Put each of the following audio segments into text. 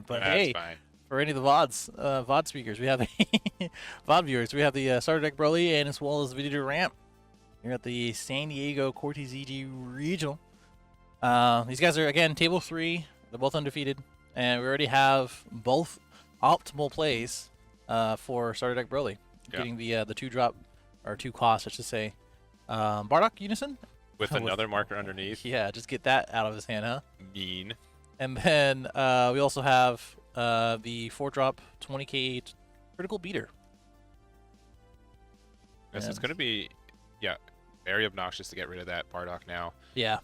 But That's hey, fine. for any of the VOD speakers, we have the VOD viewers. We have the starter deck Broly and as well as Vegeta Ramp. Here at the San Diego CoreTCG Regional. These guys are again table 3. They're both undefeated, and we already have both optimal plays for starter deck Broly, including the 2-drop or 2 cost, I should say. Bardock Unison With another marker underneath. Yeah, just get that out of his hand, huh? Mean. And then we also have the 4-drop 20k critical beater. Yes, it's going to be, yeah, very obnoxious to get rid of that Bardock now. Yeah.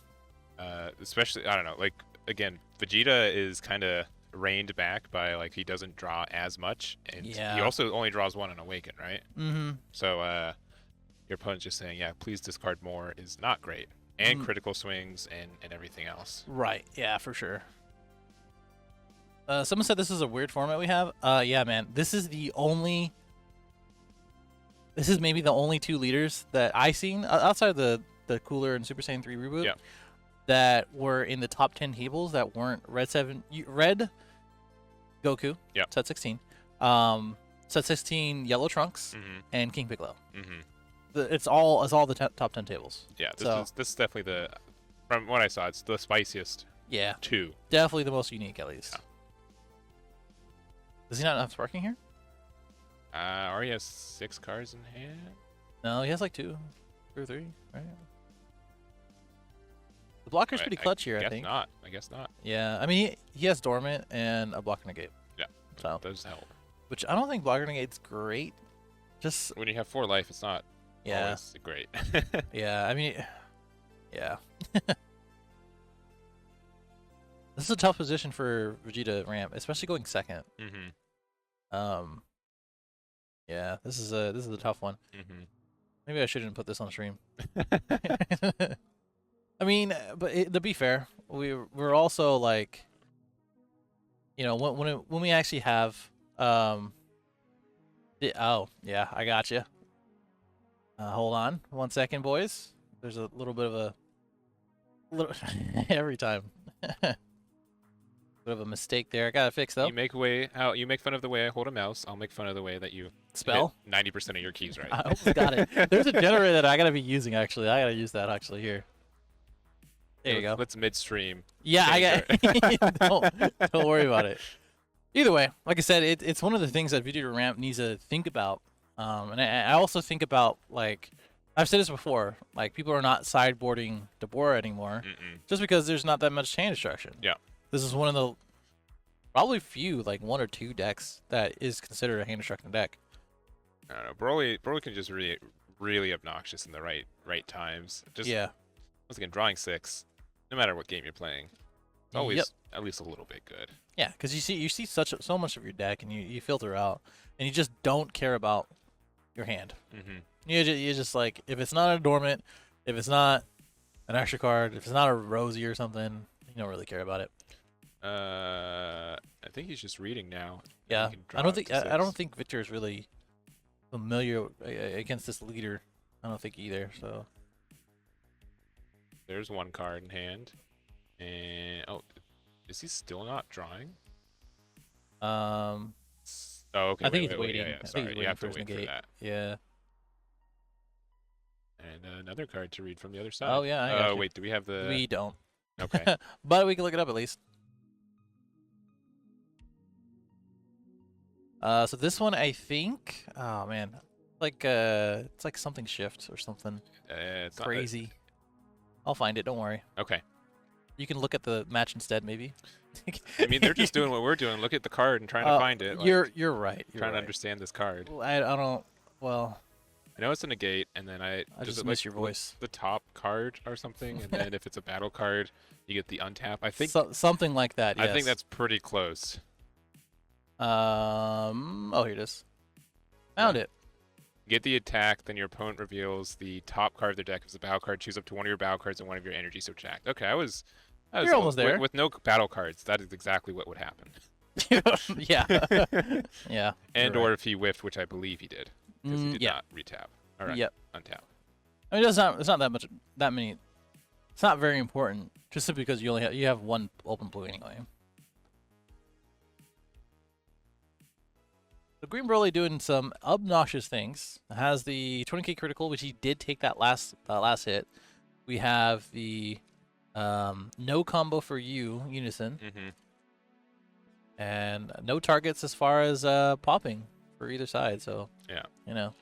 Especially, I don't know, like, again, Vegeta is kind of reined back by, like, he doesn't draw as much. And he also only draws 1 on Awaken, right? Mm-hmm. So your opponent's just saying, yeah, please discard more is not great. And critical swings and everything else. Right, yeah, for sure. Someone said this is a weird format we have. Yeah, man, this is maybe the only 2 leaders that I seen outside of the Cooler and Super Saiyan 3 reboot that were in the top 10 tables that weren't Red Goku, set 16, set 16 Yellow Trunks, and King Piccolo. It's all the top 10 tables. Yeah, this is definitely from what I saw, it's the spiciest. Yeah, 2. Definitely the most unique, at least. Yeah. Does he not have Sparking here? Or he has 6 cards in hand. No, he has like 2 or 3, right? The blocker's pretty clutch here, I think. I guess not. Yeah, I mean, he has Dormant and a Blocker Negate. Yeah, so those help. Which I don't think Blocker Negate's great. Just when you have 4 life, it's not always great. Yeah, I mean, yeah. This is a tough position for Vegeta Ramp, especially going second. Yeah, this is a tough one. Maybe I shouldn't put this on stream. I mean, but to be fair, we're also like, you know, when we actually have oh yeah, I got you. Hold on 1 second, boys. There's a little bit of a every time. Bit of a mistake there. I gotta fix though. You make fun of the way I hold a mouse. I'll make fun of the way that you spell 90% of your keys right. I almost got it. There's a generator that I gotta be using actually. I gotta use that actually here. There you go. Let's midstream. Yeah, I got. don't worry about it. Either way, like I said, it's one of the things that Vegeta Ramp needs to think about. And I also think about, like, I've said this before, like, people are not sideboarding Deborah anymore just because there's not that much hand destruction. Yeah. This is one of the probably few, like 1 or 2 decks that is considered a hand destructing deck. I don't know. Broly can just really obnoxious in the right times. Just once again, drawing 6, no matter what game you're playing, it's always at least a little bit good. Yeah, because you see so much of your deck and you filter out, and you just don't care about your hand. You're just like, if it's not a Dormant, if it's not an extra card, if it's not a Rosie or something, you don't really care about it. I think he's just reading now. Yeah, I don't think Victor is really familiar against this leader. I don't think either. So there's 1 card in hand, and is he still not drawing? Oh, okay. I think he's waiting. Yeah, sorry, you have to wait for that. Yeah. And another card to read from the other side. Oh yeah. Oh wait, do we have the? We don't. Okay. But we can look it up at least. So this one, I think. Oh man, like it's like something shift or something. It's crazy. I'll find it. Don't worry. Okay. You can look at the match instead, maybe. I mean, they're just doing what we're doing. Look at the card and trying to find it. Like, you're right. Trying to understand this card. Well, I don't. Well. I know it's a negate, and then I just miss your voice. The top card or something, and then if it's a battle card, you get the untap. I think something like that. Yes. I think that's pretty close. Oh, here it is. Found it. Get the attack, then your opponent reveals the top card of their deck as a battle card. Choose up to 1 of your battle cards and 1 of your energy subtract. Okay, I was You're almost there. With no battle cards, that is exactly what would happen. Yeah. Yeah. Or if he whiffed, which I believe he did. Because he did not retap. All right. Untap. I mean, it's not that many. It's not very important. Just simply because you have 1 open blue anyway. The Green Broly doing some obnoxious things. Has the 20k critical, which he did take that last hit. We have the no combo for you, Unison. And no targets as far as popping for either side. So, yeah. You know.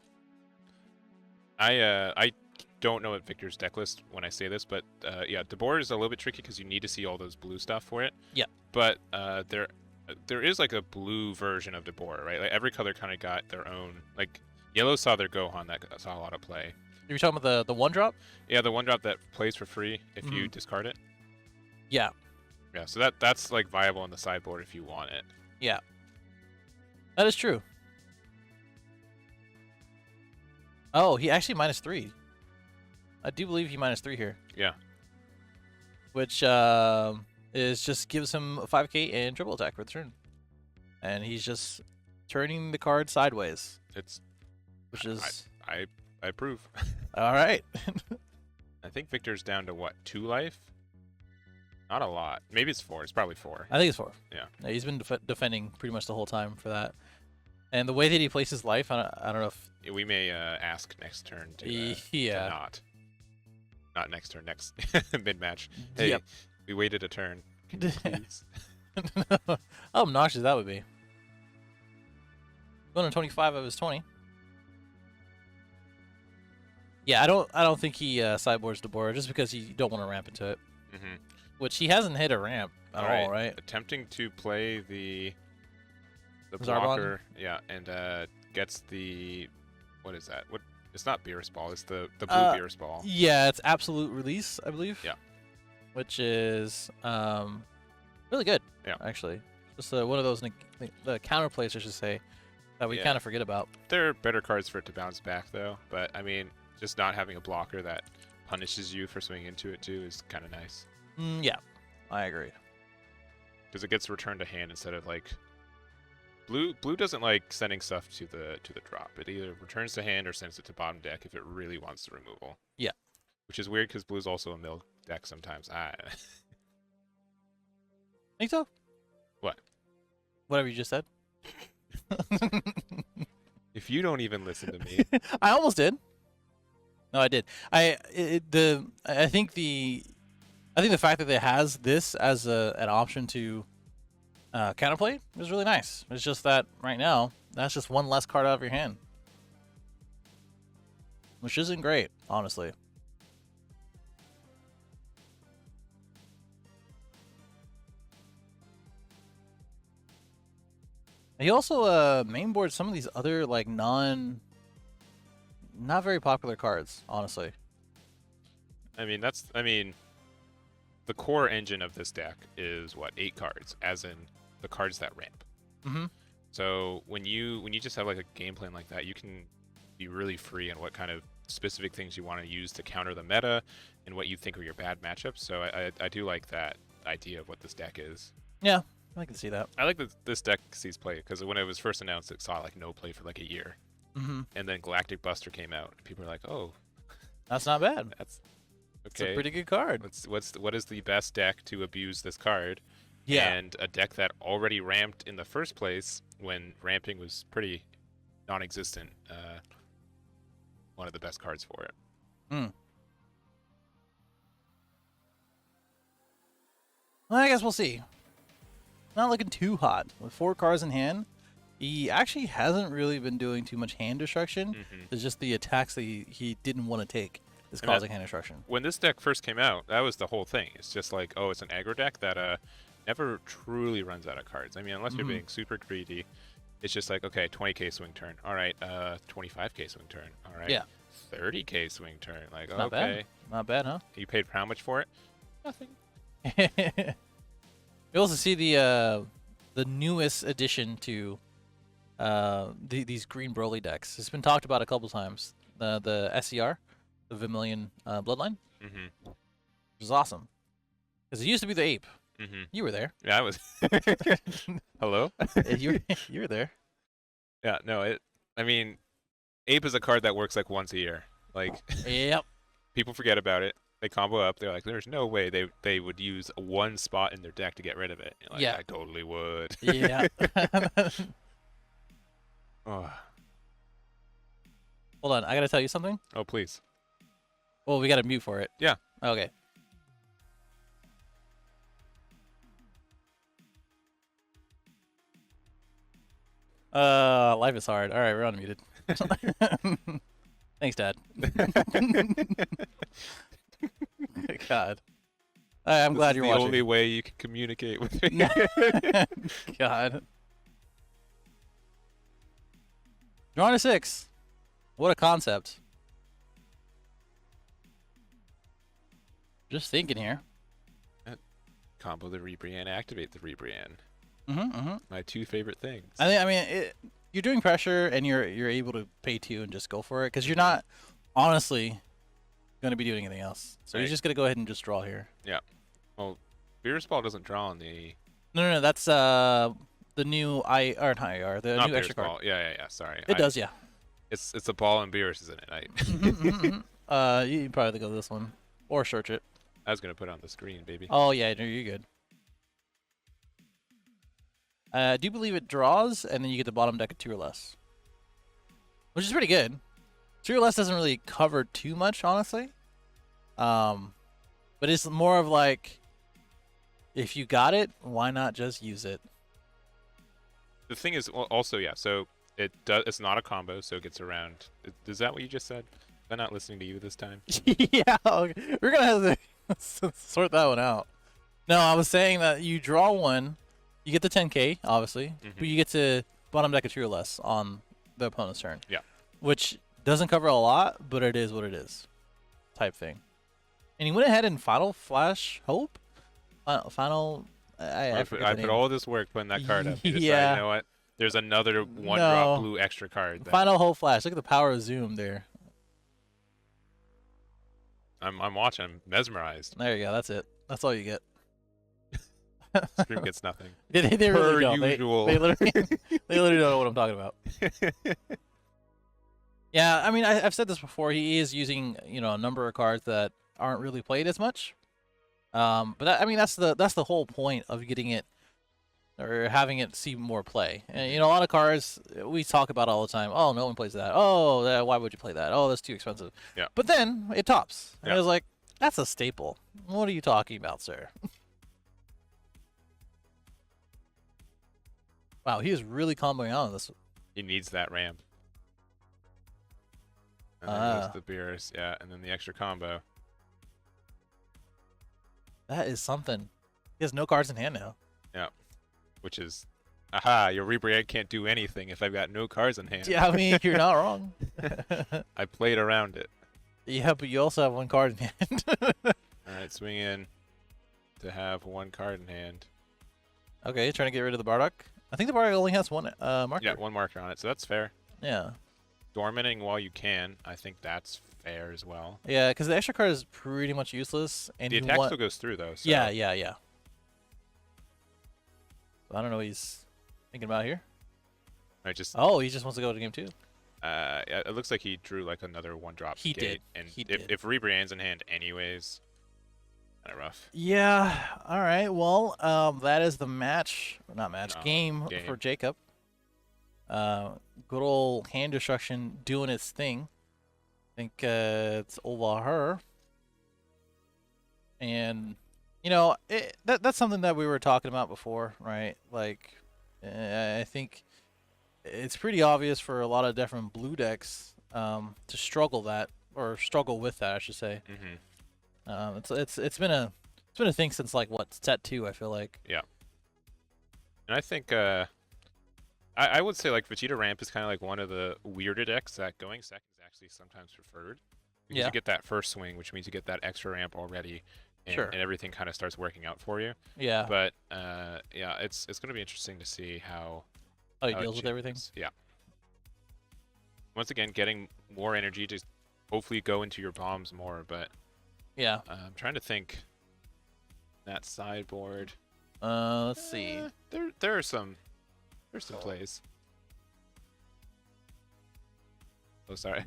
I don't know what Victor's deck list when I say this, but yeah, Debor is a little bit tricky because you need to see all those blue stuff for it. Yeah. But there is like a blue version of Debor, right? Like every color kind of got their own. Like yellow saw their Gohan that saw a lot of play. You're talking about the one drop? Yeah, the one drop that plays for free if you discard it. Yeah. Yeah, so that's like viable on the sideboard if you want it. Yeah. That is true. Oh, he actually -3. I do believe he -3 here. Yeah. Which is just gives him a 5k and triple attack for the turn. And he's just turning the card sideways. Which is I approve. All right. I think Victor's down to what, 2 life? Not a lot. Maybe it's 4. It's probably 4. I think it's 4. Yeah. He's been defending pretty much the whole time for that. And the way that he plays his life, I don't know if... We may ask next turn to not next turn, next mid-match. Hey, we waited a turn. How obnoxious that would be. Going to 25 of his 20. Yeah, I don't think he sideboards Debor just because you don't want to ramp into it. Which he hasn't hit a ramp at all, right? Attempting to play the Zarbon? blocker, yeah, and gets the, what is that? What? It's not Beerus Ball. It's the blue Beerus Ball. Yeah, it's Absolute Release, I believe. Yeah. Which is really good. Yeah. Actually, just one of those the counter plays, I should say, that we kind of forget about. There are better cards for it to bounce back, though. But I mean, just not having a blocker that punishes you for swinging into it too is kind of nice. Yeah, I agree. Because it gets returned to hand instead of like blue doesn't like sending stuff to the drop. It either returns to hand or sends it to bottom deck if it really wants the removal. Yeah. Which is weird because blue's also a mill deck sometimes. Think so? What? Whatever you just said. If you don't even listen to me. I almost did. No, I did. I think the fact that it has this as an option to counterplay is really nice. It's just that right now, that's just one less card out of your hand. Which isn't great, honestly. He also mainboards some of these other like not very popular cards, honestly. I mean, the core engine of this deck is what, 8 cards, as in the cards that ramp. So when you just have like a game plan like that, you can be really free on what kind of specific things you want to use to counter the meta and what you think are your bad matchups. So I do like that idea of what this deck is. Yeah, I can see that. I like that this deck sees play because when it was first announced, it saw like no play for like a year. And then Galactic Buster came out. And people were like, "Oh, that's not bad. That's okay. It's a pretty good card." What is the best deck to abuse this card? Yeah. And a deck that already ramped in the first place when ramping was pretty non-existent. One of the best cards for it. Well, I guess we'll see. Not looking too hot. With 4 cards in hand, he actually hasn't really been doing too much hand destruction. It's just the attacks that he didn't want to take is causing hand destruction. When this deck first came out, that was the whole thing. It's just like, oh, it's an aggro deck that never truly runs out of cards. I mean, unless you're being super greedy, it's just like, okay, 20k swing turn. All right, 25k swing turn. All right, yeah, 30k swing turn. Like, not okay, not bad, huh? You paid how much for it? Nothing. You also see the newest addition to these green Broly decks. It's been talked about a couple times. The SCR, the Vermilion Bloodline, which is awesome. Because it used to be the Ape. You were there. Yeah, I was. Hello? you were there. Yeah, no, I mean, Ape is a card that works like once a year. Like, yep. People forget about it. They combo up. They're like, there's no way they would use one spot in their deck to get rid of it. You're like, yeah, I totally would. Yeah. Oh. Hold on, I gotta tell you something. Oh, please. Well, we gotta mute for it. Yeah. Okay. Life is hard. All right, we're unmuted. Thanks, Dad. God. I'm glad you're watching. The only way you can communicate with me. God. Drawing a 6. What a concept. Just thinking here. Combo the Rebrian, activate the Rebrian. Mm-hmm. My 2 favorite things. I mean, you're doing pressure, and you're able to pay 2 and just go for it because you're not honestly going to be doing anything else. So right. You're just going to go ahead and just draw here. Yeah. Well, Beerus Ball doesn't draw on the. No. That's the new the new extra card. Ball. Yeah. Sorry. It does, yeah. It's a ball and Beerus, isn't it? You probably go this one or search it. I was gonna put it on the screen, baby. Oh yeah, no, you're good. I do believe it draws, and then you get the bottom deck of 2 or less, which is pretty good. 2 or less doesn't really cover too much, honestly. But it's more of like, if you got it, why not just use it? The thing is, also, yeah. So it does. It's not a combo, so it gets around. Is that what you just said? Am I not listening to you this time? Yeah, okay. We're gonna have to sort that one out. No, I was saying that you draw one, you get the 10k, obviously, but you get to bottom deck of 2 or less on the opponent's turn. Yeah. Which doesn't cover a lot, but it is what it is, type thing. And he went ahead and Final Flash Hope. Final. I put all this work putting that card up. You decide, Yeah. You know what? There's another 1-drop blue extra card. Final Hope Flash. Look at the power of zoom there. I'm watching. I'm mesmerized. There you go. That's it. That's all you get. Stream gets nothing. They really don't. Usual. They literally don't know what I'm talking about. Yeah, I mean, I've said this before. He is using, a number of cards that aren't really played as much. But I mean, that's the whole point of getting it or having it see more play. And a lot of cards we talk about all the time. Oh, no one plays that. Oh, why would you play that? Oh, that's too expensive. Yeah. But then it tops. And yeah. I was like, that's a staple. What are you talking about, sir? Wow, he is really comboing out on this. He needs that ramp. And then goes the Beerus, yeah, and then the extra combo. That is something. He has no cards in hand now. Yeah, which is, aha, your Rebrian can't do anything if I've got no cards in hand. Yeah, I mean, you're not wrong. I played around it. Yeah, but you also have 1 card in hand. All right, swing in to have 1 card in hand. Okay, trying to get rid of the Bardock. I think the Bardock only has 1 marker. Yeah, 1 marker on it, so that's fair. Yeah. Dormanting while you can, I think that's fair as well. Yeah, because the extra card is pretty much useless. And the attack still goes through, though. So. Yeah. I don't know what he's thinking about here. I just. Oh, he just wants to go to game 2. Yeah, it looks like he drew like another 1-drop. He did. And he if Rebrian's in hand anyways, kind of rough. Yeah. All right. Well, that is the game for Jacob. Good old hand destruction doing its thing. I think it's over her. And, that's something that we were talking about before, right? Like, I think it's pretty obvious for a lot of different blue decks to struggle with that, I should say. It's been a thing since like set 2, I feel like. Yeah. And I think I would say like Vegeta Ramp is kind of like one of the weirder decks that going second is actually sometimes preferred. Because you get that first swing, which means you get that extra ramp already, and everything kind of starts working out for you. Yeah. But yeah, it's going to be interesting to see how he deals with everything. Yeah. Once again, getting more energy to hopefully go into your bombs more, but yeah. I'm trying to think. That sideboard. Let's see. There's some plays. Oh, sorry.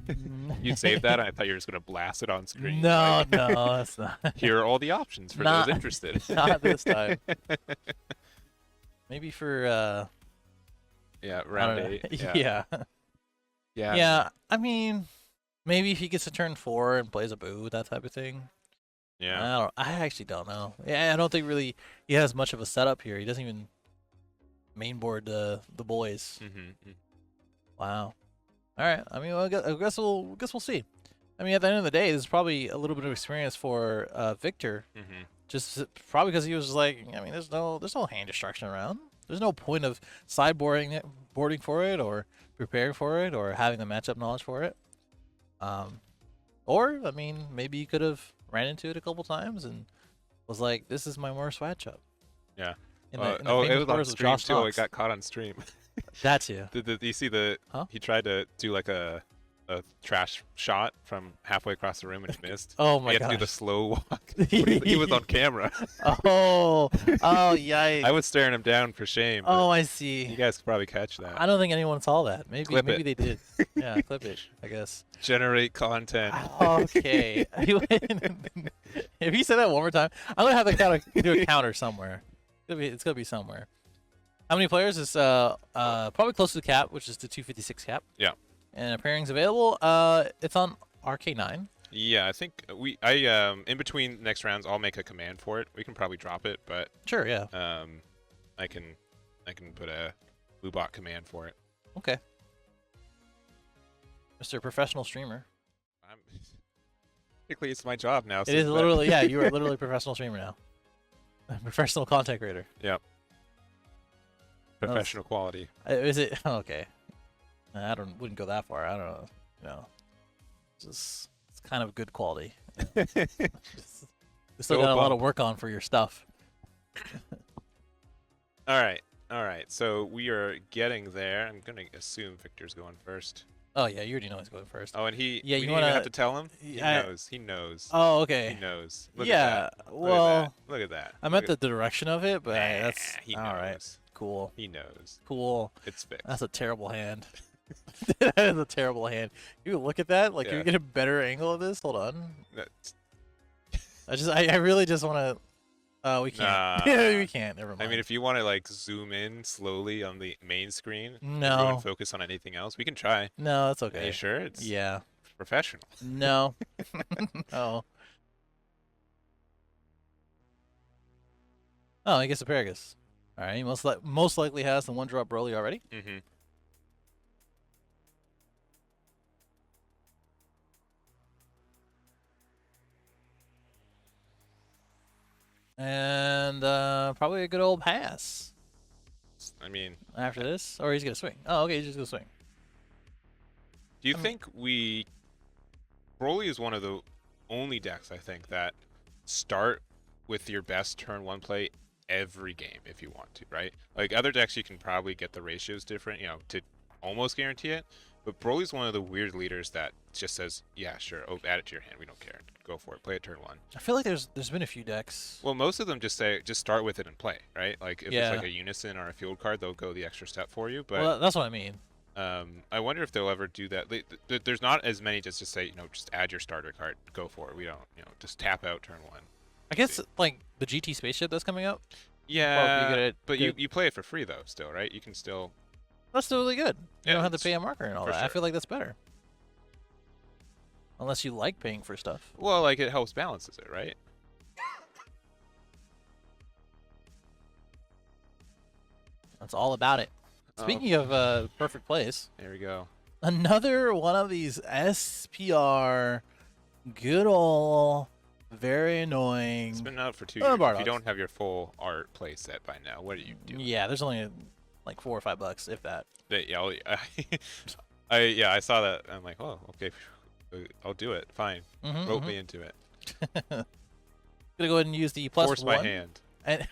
You saved that? I thought you were just going to blast it on screen. No, no, that's not. Here are all the options for those interested. Not this time. Maybe for Yeah, round 8. Yeah. Yeah. Yeah. I mean, maybe if he gets to turn 4 and plays a boo, that type of thing. Yeah. I actually don't know. Yeah, I don't think really he has much of a setup here. He doesn't even mainboard the boys. Wow. All right. I mean, well, I guess we'll see. I mean, at the end of the day, this is probably a little bit of experience for Victor. Just probably because he was like, I mean, there's no hand destruction around. There's no point of sideboarding boarding for it or preparing for it or having the matchup knowledge for it. Or I mean, maybe you could have ran into it a couple times and was like, "This is my worst matchup." Yeah. In the it was on of stream Josh too. Knox. It got caught on stream. That's you. Did you see the? Huh? He tried to do like a trash shot from halfway across the room and he missed. Oh my god! He had to do the slow walk. He was on camera. Oh yikes! I was staring him down for shame. Oh, I see. You guys could probably catch that. I don't think anyone saw that. Clip Maybe it. they did. Yeah, clip it. I guess. Generate content. Okay. If he said that one more time, I'm gonna have to do a counter somewhere. It's gonna be somewhere. How many players is probably close to the cap, which is the 256 cap. Yeah. And pairings available. It's on RK9. Yeah, I think I in between next rounds I'll make a command for it. We can probably drop it, but Sure, yeah. I can put a blue bot command for it. Okay. Mr. Professional Streamer. Technically, it's my job now. It is literally, yeah, you are literally a professional streamer now. Professional content creator. Yep. Professional quality. Is it? Okay. I wouldn't go that far. I don't know. You know, it's kind of good quality. You still got a lot of work on for your stuff. All right. So we are getting there. I'm gonna assume Victor's going first. Oh yeah, you already know he's going first. Oh, and we you didn't even have to tell him. He knows. He knows. Oh, okay. He knows. Look at that. Well, look at that. I meant the direction of it, but that's he all knows. right. Cool. He knows. Cool. It's fixed. That's a terrible hand. That is a terrible hand. You look at that. Like, can we get a better angle of this? Hold on. I really just want to. Oh, we can't. We can't. Never mind. I mean, if you want to like zoom in slowly on the main screen, no, and focus on anything else, we can try. No, that's okay. Are you sure? It's professional. No. No. Oh, he gets Asparagus. All right, he most likely has the 1-drop Broly already. And probably a good old pass. I mean, after this, or he's gonna swing. Oh, okay, he's just gonna swing. Do you think Broly is one of the only decks I think that start with your best turn 1 play every game if you want to, right? Like other decks you can probably get the ratios different, you know, to almost guarantee it. But Broly's one of the weird leaders that just says, yeah, sure, add it to your hand. We don't care. Go for it. Play it turn 1. I feel like there's been a few decks. Well, most of them just start with it and play, right? Like if it's like a unison or a field card, they'll go the extra step for you. But well, that's what I mean. I wonder if they'll ever do that. There's not as many just to say, you know, just add your starter card. Go for it. We don't, you know, just tap out turn 1. I guess like the GT spaceship that's coming out. Yeah, but you play it for free though, still, right? You can still. That's still really good. You don't have to pay a marker and all that. Sure. I feel like that's better. Unless you like paying for stuff. Well, like it helps balances it, right? That's all about it. Speaking of perfect plays. There we go. Another one of these SPR, good ol', very annoying. It's been out for 2 years. If you don't have your full art play set by now, what are you doing? Yeah, there's only like $4 or $5, if that. I saw that. I'm like, oh, okay, I'll do it. Fine. Rope me into it. Gonna go ahead and use the +1. Force my hand. And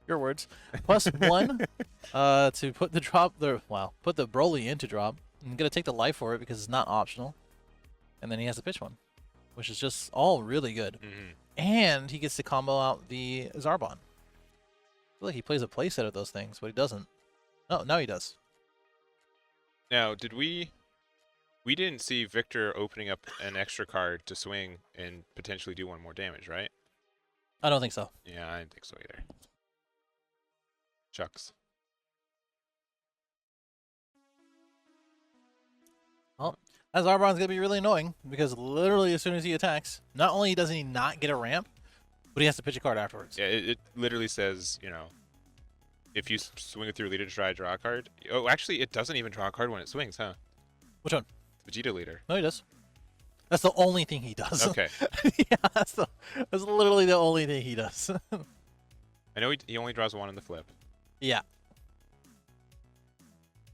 your words. +1 to put the put the Broly into drop. I'm gonna take the life for it because it's not optional. And then he has to pitch one, which is just all really good. And he gets to combo out the Zarbon. I feel like he plays a playset of those things, but he doesn't. No, now he does. Now, we didn't see Victor opening up an extra card to swing and potentially do 1 more damage, right? I don't think so. Yeah, I didn't think so either. Shucks. As Arbon's going to be really annoying because literally as soon as he attacks, not only doesn't he not get a ramp, but he has to pitch a card afterwards. Yeah, it literally says, if you swing it through leader to try to draw a card. Oh, actually, it doesn't even draw a card when it swings, huh? Which one? Vegeta leader. No, he does. That's the only thing he does. Okay. Yeah, that's literally the only thing he does. I know he only draws one in the flip. Yeah.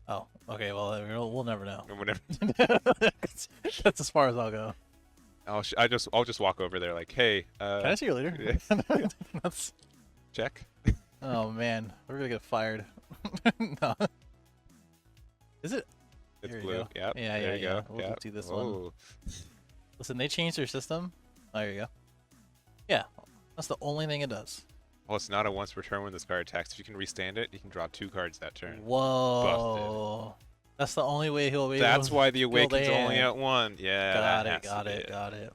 Oh, okay. Well, we'll never know. Whatever. That's as far as I'll go. I'll just walk over there like, hey. Can I see your leader? Yeah. That's... Check. Oh man, we're gonna get fired. No. Is it? It's Here you blue. go. Yep. Yeah, there you go. We'll yep. do this Whoa. one. Listen, they changed their system. Oh, there you go. Yeah, that's the only thing it does. Well, it's not a once per turn when this card attacks. If you can restand it, you can draw 2 cards that turn. Whoa. Busted. That's the only way he'll be able to. That's why the Awaken's only at 1. Yeah. Got it.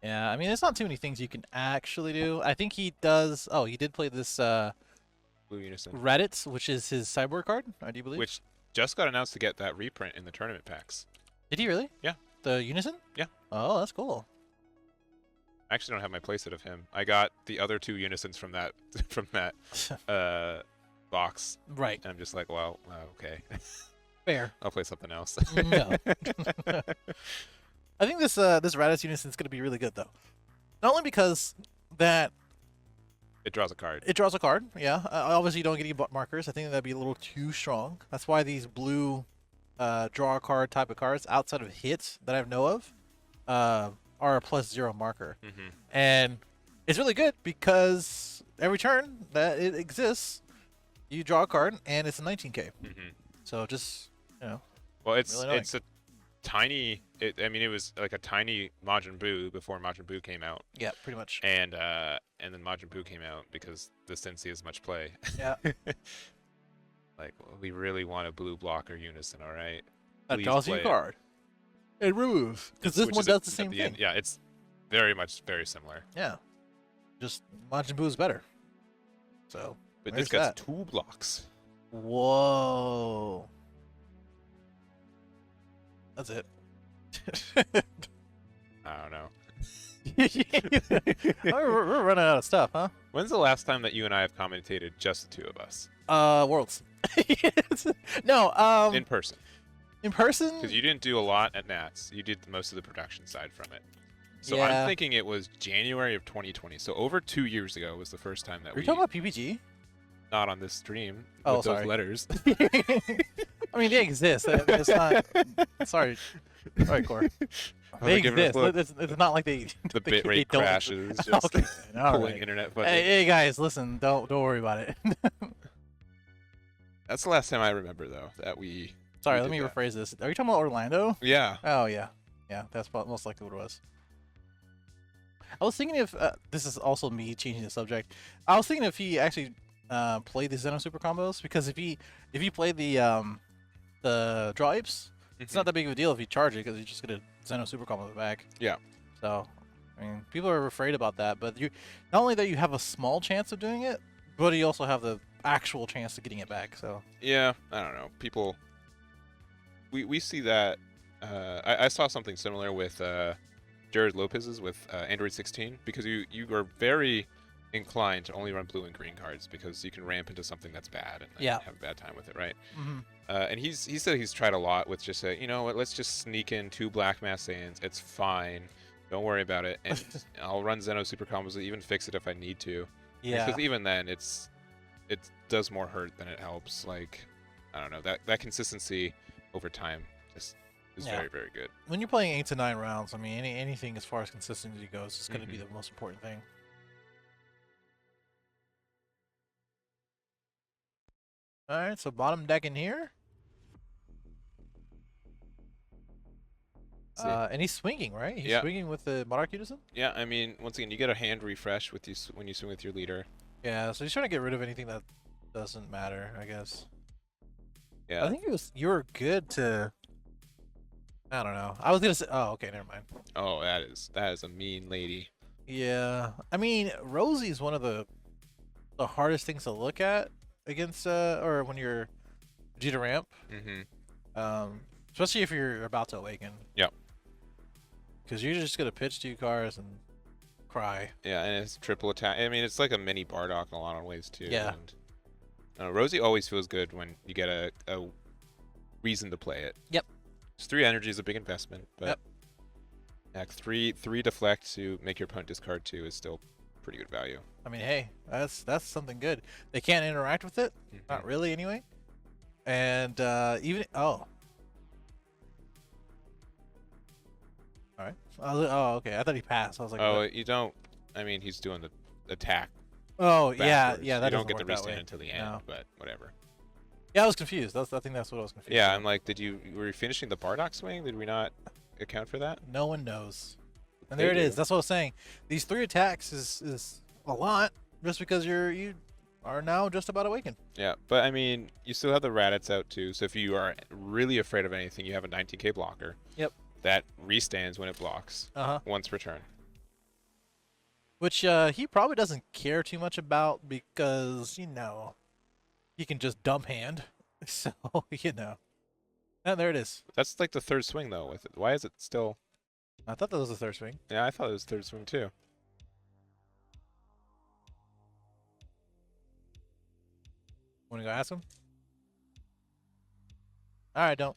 Yeah, I mean, there's not too many things you can actually do. I think he does. Oh, he did play this Blue Unison. Reddit, which is his cyborg card, I do believe. Which just got announced to get that reprint in the tournament packs. Did he really? Yeah. The Unison? Yeah. Oh, that's cool. I actually don't have my playset of him. I got the other 2 Unisons from that box. Right. And I'm just like, well, okay. Fair. I'll play something else. No. I think this Raditz Unison is going to be really good though. Not only because that it draws a card. It draws a card. Yeah. Obviously, you don't get any markers. I think that'd be a little too strong. That's why these blue draw a card type of cards outside of hits that I know of are a +0 marker. Mm-hmm. And it's really good because every turn that it exists, you draw a card and it's a 19k. Mm-hmm. So just, Well, it's really a tiny. I mean, it was like a tiny Majin Buu before Majin Buu came out. Yeah, pretty much. And then Majin Buu came out because this didn't see as much play. Yeah. Like, well, we really want a blue blocker Unison, all right? That draws you a card. And remove. Because this one does the same thing. Yeah, it's very similar. Yeah. Just Majin Buu is better. So, but this gets 2 blocks. Whoa. That's it. I don't know. We're running out of stuff, huh? When's the last time that you and I have commentated just the 2 of us? Worlds. No, in person. In person? Because you didn't do a lot at Nats. You did most of the production side from it. So yeah. I'm thinking it was January of 2020. So over 2 years ago was the first time that we... Are you talking about PPG? Not on this stream. Oh, with sorry. Those letters. I mean, they exist. It's not... Sorry. Sorry, Core. They exist. It's not like they... The bitrate crashes. Just okay. pulling internet footage. Hey, guys, listen. Don't worry about it. That's the last time I remember, though, that we... Sorry, let me rephrase this. Are you talking about Orlando? Yeah. Oh, yeah. Yeah, that's most likely what it was. I was thinking if... this is also me changing the subject. I was thinking if he actually played the Xeno Super combos, because if he played the Draw Apes, it's not that big of a deal if you charge it, because you just get a Xeno Super combo back. Yeah. So, I mean, people are afraid about that, but you not only that you have a small chance of doing it, but you also have the actual chance of getting it back, so... Yeah, I don't know. People... We see that. I saw something similar with Jared Lopez's with Android 16 because you are very inclined to only run blue and green cards because you can ramp into something that's bad and then have a bad time with it, right? Mm-hmm. And he said he's tried a lot with just you know what, let's just sneak in 2 Black Mass Saiyans. It's fine. Don't worry about it. And I'll run Xeno Super combos, even fix it if I need to. Yeah. Because even then, it does more hurt than it helps. Like, I don't know, that consistency over time is very, very good. When you're playing 8 to 9 rounds, I mean, anything as far as consistency goes is going to be the most important thing. All right, so bottom deck in here. And he's swinging, right? He's swinging with the Monarch Unison? Yeah, I mean, once again, you get a hand refresh with when you swing with your leader. Yeah, so he's trying to get rid of anything that doesn't matter, I guess. Yeah. I think you were good to... I don't know. I was going to say... Oh, okay, never mind. Oh, that is a mean lady. Yeah. I mean, Rosie's one of the hardest things to look at against, or when you're Vegeta ramp. Mm-hmm. Especially if you're about to awaken. Yep. Because you're just gonna pitch 2 cards and cry. Yeah, and it's triple attack. I mean, it's like a mini Bardock in a lot of ways too. Yeah. And Rosie always feels good when you get a reason to play it. Yep. 3 energy is a big investment, but yep. 3 deflect to make your opponent discard 2 is still pretty good value. I mean, hey, that's something good. They can't interact with it, not really anyway. And even all right. Oh, okay. I thought he passed. I was like, oh, what? you don't. I mean, he's doing the attack. Oh, backwards. yeah. That you don't get work the that way. restand until the end, No. but whatever. Yeah, I was confused. I think that's what I was confused. Yeah, about. I'm like, were you finishing the Bardock swing? Did we not account for that? No one knows. And there it is. That's what I was saying. These 3 attacks is a lot just because you are now just about awakened. Yeah, but I mean, you still have the Raditz out too. So if you are really afraid of anything, you have a 19k blocker. Yep. That restands when it blocks. Once per turn. Which he probably doesn't care too much about because, he can just dump hand. So, And there it is. That's like the 3rd swing though with it. Why is it still? I thought that was the 3rd swing. Yeah, I thought it was 3rd swing too. Want to go ask him? Alright, don't.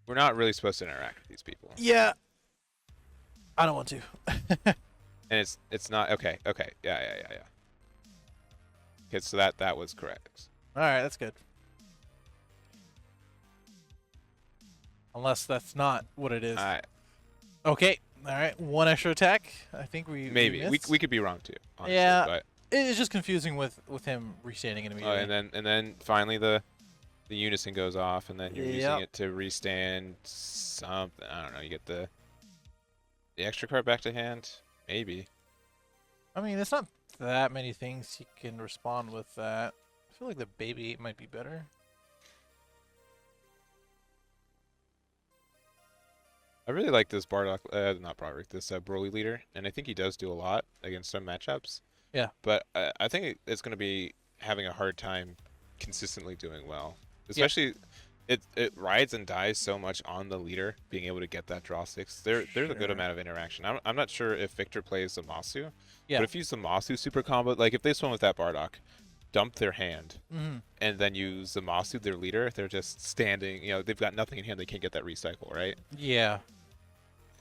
We're not really supposed to interact with these people. Yeah. I don't want to. And it's not okay. Yeah. Okay, so that was correct. Alright, that's good. Unless that's not what it is. Okay. Alright, 1 extra attack. I think we we could be wrong too. Honestly, yeah. But it's just confusing with him restanding it immediately. and then finally the unison goes off, and then you're using it to restand something. I don't know. You get the extra card back to hand. Maybe. I mean, it's not that many things he can respond with that. I feel like the baby 8 might be better. I really like this Bardock, not Broderick, this Broly leader, and I think he does do a lot against some matchups. Yeah. But I think it's going to be having a hard time consistently doing well. Especially, it rides and dies so much on the leader, being able to get that draw 6. There's a good amount of interaction. I'm not sure if Victor plays Zamasu, but if you use Zamasu super combo, like if they swim with that Bardock, dump their hand, and then use Zamasu, their leader, they're just standing, they've got nothing in hand, they can't get that recycle, right? Yeah.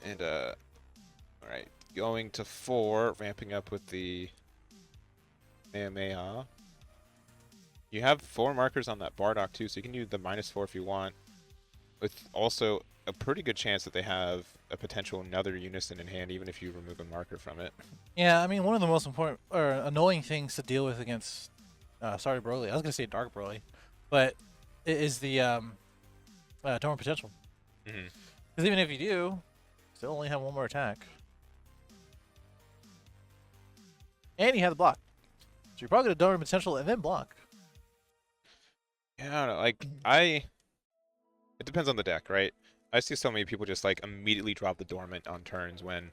And, alright, going to 4, ramping up with the Kamehameha. You have 4 markers on that Bardock too, so you can do the -4 if you want. With also a pretty good chance that they have a potential another unison in hand, even if you remove a marker from it. Yeah, I mean, one of the most important or annoying things to deal with against, sorry, Broly. I was gonna say Dark Broly, but it is the dormant potential. Because even if you do, still only have 1 more attack, and you have the block, so you're probably gonna dormant potential and then block. Yeah, I don't know. Like it depends on the deck, right? I see so many people just like immediately drop the dormant on turns when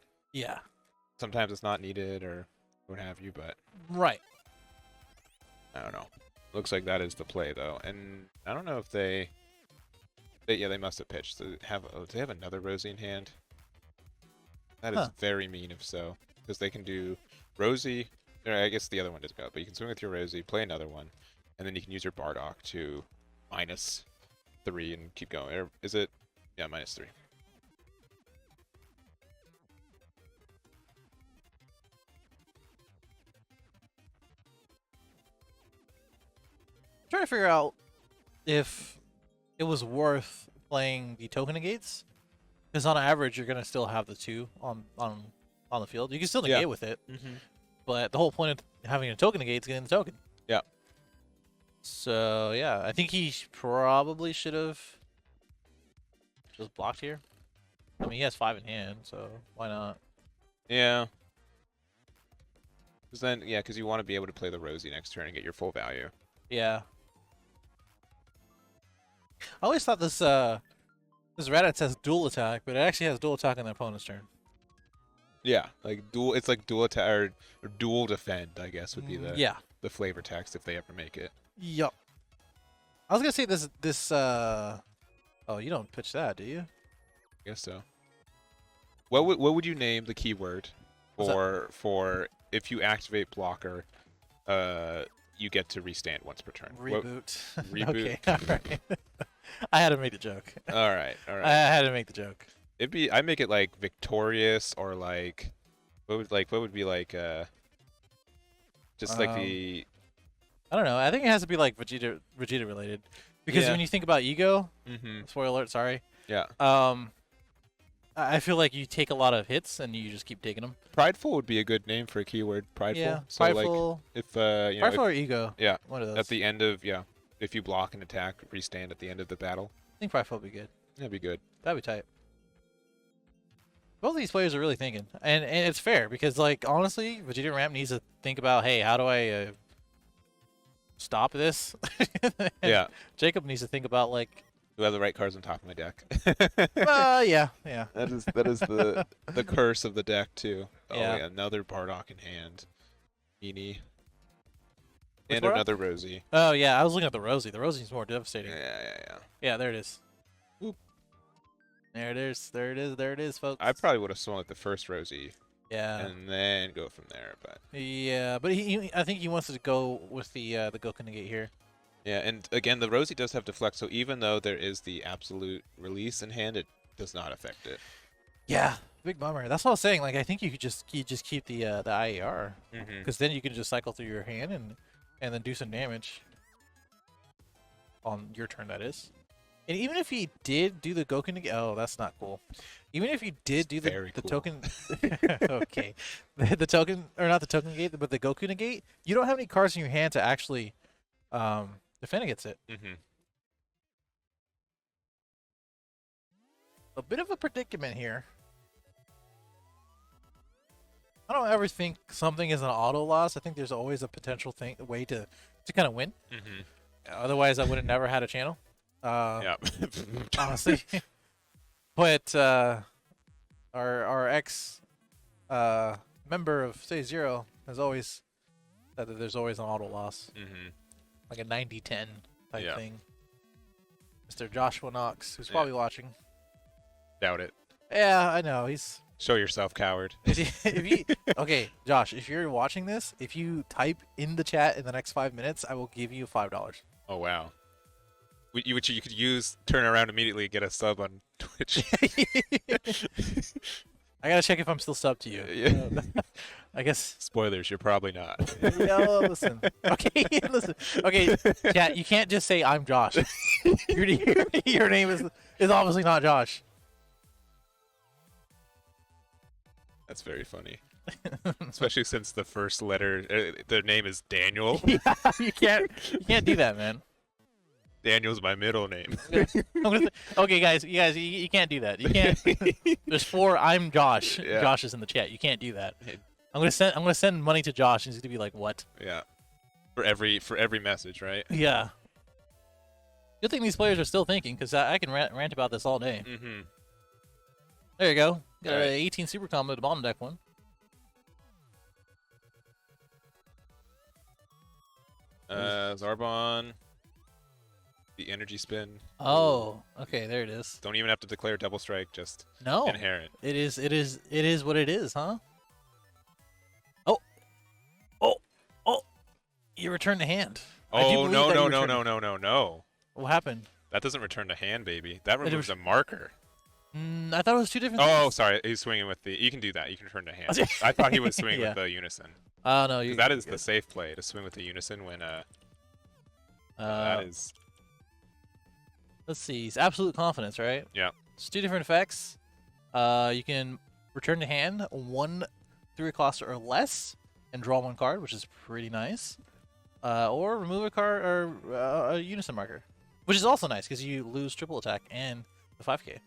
sometimes it's not needed or what have you, but right. I don't know. Looks like that is the play though, and I don't know if they must have pitched. Do they have another Rosie in hand? That is very mean if so, because they can do Rosie. Or I guess the other one doesn't go, but you can swing with your Rosie, play another one, and then you can use your Bardock to -3 and keep going. Or is it? Yeah, -3. Trying to figure out if it was worth playing the token negates, because on average you're gonna still have the 2 on the field. You can still negate with it, but the whole point of having a token negate is getting the token. Yeah. So yeah, I think he probably should have just blocked here. I mean, he has 5 in hand, so why not? Yeah. Because then, because you want to be able to play the Rosie next turn and get your full value. Yeah. I always thought this Raditz has dual attack, but it actually has dual attack on the opponent's turn. Yeah, like it's like dual attack or dual defend, I guess would be the flavor text if they ever make it. Yup. I was gonna say this Oh, you don't pitch that, do you? I guess so. What would you name the keyword for if you activate blocker, you get to restand once per turn? Reboot. Reboot. Okay, all right. I had to make the joke. All right, all right. I had to make the joke. I make it like victorious or like what would be like just like the I don't know. I think it has to be like Vegeta related because when you think about ego, spoiler alert, sorry. Yeah. I feel like you take a lot of hits and you just keep taking them. Prideful would be a good name for a keyword. Prideful. Yeah. So Prideful. Like if Prideful or ego. Yeah. One of those. At the end of if you block an attack, restand at the end of the battle. I think Prideful would be good. That'd be good. That'd be tight. Both of these players are really thinking, and it's fair because, like, honestly, Vegeta Ramp needs to think about, hey, how do I stop this? Yeah. Jacob needs to think about, like, do I have the right cards on top of my deck? yeah. That is the curse of the deck too. Oh yeah, another Bardock in hand, Eenie, and another Rosie. Oh yeah, I was looking at the Rosie. The Rosie's more devastating. Yeah. Yeah, there it is. Oop. There it is, folks. I probably would have swung at the first Rosie. Yeah. And then go from there, but. Yeah, but I think he wants to go with the Goku Negate here. Yeah, and again, the Rosie does have deflect, so even though there is the absolute release in hand, it does not affect it. Yeah, big bummer. That's what I was saying. Like, I think you could just keep the IAR, because then you can just cycle through your hand and then do some damage on your turn. That is. And even if he did do the Goku Negate, oh, that's not cool. Even if he did do the cool. token, okay, the token or not the token negate, but the Goku Negate, you don't have any cards in your hand to actually defend against it. A bit of a predicament here. I don't ever think something is an auto loss. I think there's always a potential way to kind of win. Otherwise, I would have never had a channel. Yeah. Honestly. But our ex member of Say Zero has always said that there's always an auto loss. Like a 90-10 type thing. Mr. Joshua Knox, who's probably watching. Doubt it. Yeah, I know. He's show yourself, coward. Okay, Josh, if you're watching this, if you type in the chat in the next 5 minutes, I will give you $5. Oh wow. Which you could use, turn around immediately, get a sub on Twitch. I gotta check if I'm still subbed to you. Yeah. I guess. Spoilers, you're probably not. No, listen. Okay, listen. Okay, chat, you can't just say I'm Josh. Your name is obviously not Josh. That's very funny. Especially since the first letter, their name is Daniel. Yeah, you can't do that, man. Daniel's my middle name. Okay, guys, you can't do that. You can't. There's 4. I'm Josh. Yeah. Josh is in the chat. You can't do that. I'm gonna send money to Josh, and he's gonna be like, "What?" Yeah. For every message, right? Yeah. Good thing these players are still thinking, because I can rant about this all day. There you go. Got an 18 super combo to bottom deck one. Zarbon. The energy spin. Oh, okay, there it is. Don't even have to declare double strike, just inherent. It is what it is, huh? Oh! You returned the hand. Oh no! What happened? That doesn't return the hand, baby. That removes a marker. I thought it was 2 different things. Oh, sorry. He's swinging with the. You can do that. You can return the hand. I thought he was swinging with the unison. Oh no, that is the safe play to swing with the unison when that is. Let's see. It's absolute confidence, right? Yeah. It's 2 different effects. You can return to hand 1 3 cost or less and draw 1 card, which is pretty nice. Or remove a card or a unison marker, which is also nice because you lose triple attack and the 5k.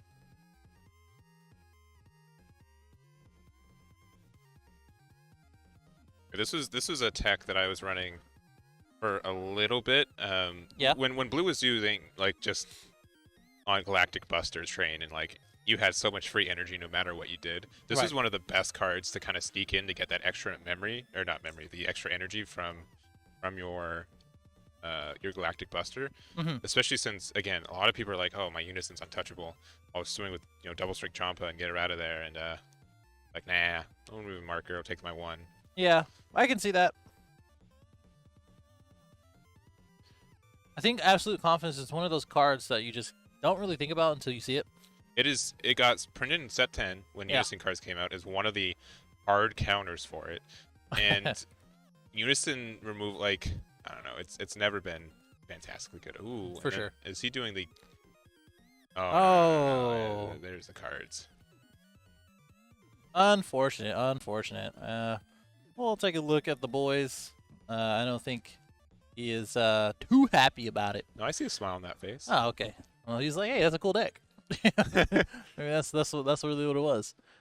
This was a tech that I was running for a little bit. Yeah. When Blue was using like just on Galactic Buster's train and like you had so much free energy no matter what you did. This is one of the best cards to kind of sneak in to get that extra memory, or not memory, the extra energy from your your Galactic Buster, Mm-hmm. especially since again a lot of people are like, oh, my Unison's untouchable. I'll swing with double strike Champa and get her out of there, and like nah, I'll move a marker. I'll take my 1. Yeah, I can see that. I think Absolute Confidence is one of those cards that you just don't really think about until you see it. It is. It got printed in set 10 when Unison cards came out as one of the hard counters for it, and Unison remove, like, I don't know. It's never been fantastically good. Ooh, for sure. Is he doing the? Oh. Oh. No, there's the cards. Unfortunate. We'll take a look at the boys. I don't think he is too happy about it. No, I see a smile on that face. Oh, okay. Well, he's like, hey, that's a cool deck. Maybe that's really what it was.